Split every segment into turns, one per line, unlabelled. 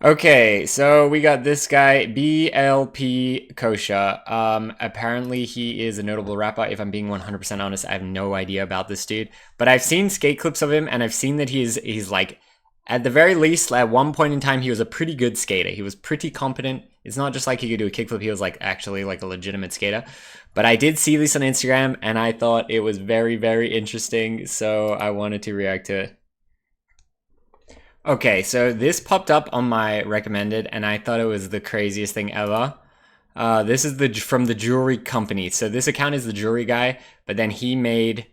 Okay, so we got this guy, BLP Kosha. Apparently he is a notable rapper. If I'm being 100% honest, I have no idea about this dude. But I've seen skate clips of him, and I've seen that he's like, at the very least, at one point in time, he was a pretty good skater. He was pretty competent. It's not just like he could do a kickflip. He was like actually like a legitimate skater. But I did see this on Instagram, and I thought it was very, very interesting. So I wanted to react to it. Okay, so this popped up on my recommended, and I thought it was the craziest thing ever. This is from the jewelry company. So this account is the jewelry guy, but then he made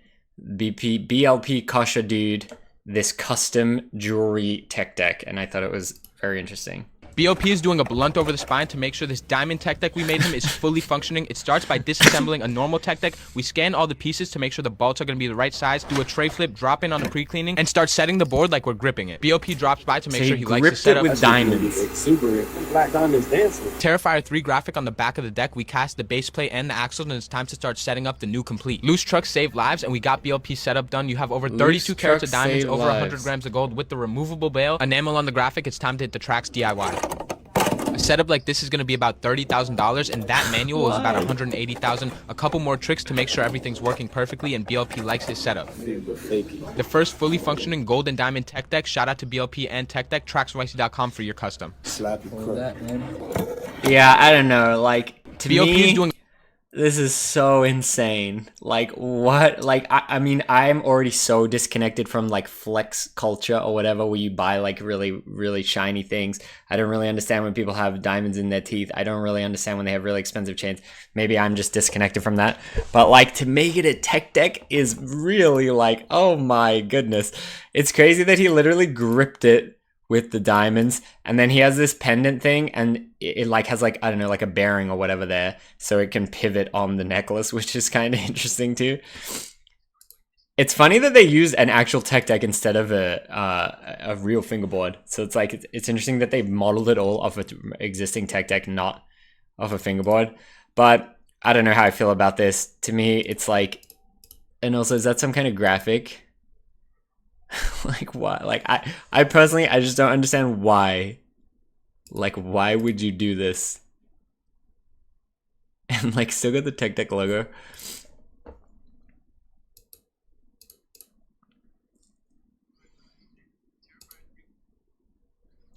BLP Kasha dude this custom jewelry tech deck, and I thought it was very interesting.
BOP is doing a blunt over the spine to make sure this diamond tech deck we made him is fully functioning. It starts by disassembling a normal tech deck. We scan all the pieces to make sure the bolts are going to be the right size, do a tray flip, drop in on the pre-cleaning, and start setting the board like we're gripping it. BOP drops by to make sure he likes the setup.
With diamonds.
Super black diamonds dancing.
Terrifier 3 graphic on the back of the deck. We cast the base plate and the axles, and it's time to start setting up the new complete. Loose trucks save lives, and we got BLP setup done. You have over 32 carats of diamonds, over 100 grams of gold with the removable bail. Enamel on the graphic. It's time to hit the tracks DIY. A setup like this is going to be about $30,000, and that manual was about $180,000. A couple more tricks to make sure everything's working perfectly, and BLP likes his setup. The first fully functioning gold and diamond tech deck. Shout out to BLP and tech deck. TracksYC.com for your custom.
Yeah, I don't know. Like, to
BLP
me,
is doing.
this is so insane. Like, what? Like, I mean, I'm already so disconnected from like flex culture or whatever, where you buy like really, really shiny things. I don't really understand when people have diamonds in their teeth. I don't really understand when they have really expensive chains. Maybe I'm just disconnected from that. But like, to make it a tech deck is really like, oh my goodness. It's crazy that he literally gripped it with the diamonds, and then he has this pendant thing, and it like has like, I don't know, like a bearing or whatever there, so it can pivot on the necklace, which is kind of interesting too. It's funny that they used an actual tech deck instead of a real fingerboard. So it's like, it's interesting that they modeled it all off an existing tech deck, not off a fingerboard. But I don't know how I feel about this. To me, it's like, and also, is that some kind of graphic? Like, why? Like, I personally, I just don't understand why. Like, why would you do this? And like, still got the tech deck logo.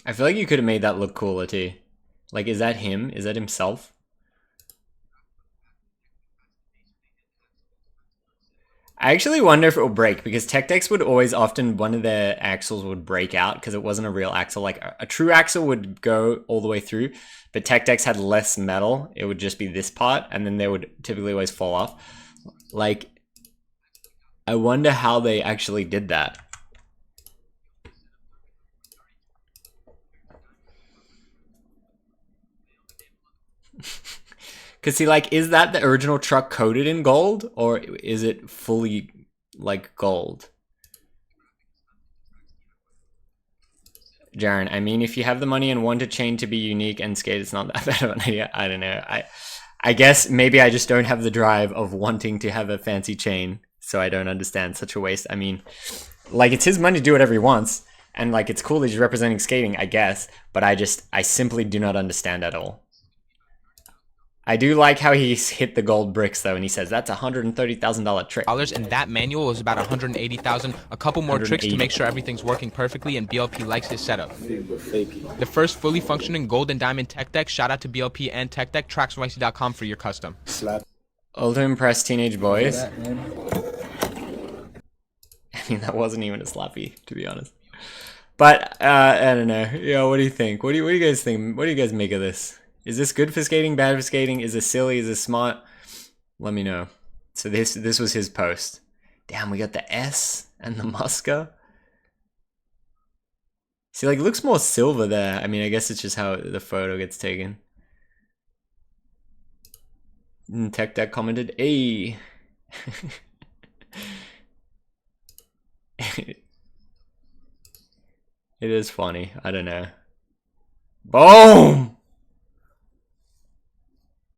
I feel like you could have made that look cooler too. Like, is that him? Is that himself? I actually wonder if it will break, because tech decks would always often, one of their axles would break out because it wasn't a real axle. Like a true axle would go all the way through, but tech decks had less metal. It would just be this part, and then they would typically always fall off. Like, I wonder how they actually did that. Because see, like, is that the original truck coated in gold, or is it fully, like, gold? Jaren, I mean, if you have the money and want a chain to be unique and skate, it's not that bad of an idea. I don't know. I guess maybe I just don't have the drive of wanting to have a fancy chain, so I don't understand such a waste. I mean, like, it's his money to do whatever he wants, and, like, it's cool that he's representing skating, I guess, but I simply do not understand at all. I do like how he's hit the gold bricks though, and he says that's $130,000 trick.
And that manual was about $180,000. A couple more tricks to make sure everything's working perfectly, and BLP likes his setup. The first fully functioning gold and diamond tech deck. Shout out to BLP and tech deck. TracksYC.com for your custom.
All to impress teenage boys. I mean, that wasn't even a slappy, to be honest. But I don't know. Yeah, what do you think? What do you guys think? What do you guys make of this? Is this good for skating, bad for skating? Is this silly? Is this smart? Let me know. So this was his post. Damn, we got the S and the Muska. See, like, it looks more silver there. I mean, I guess it's just how the photo gets taken. And Tech Deck commented, "Hey." It is funny. I don't know. Boom!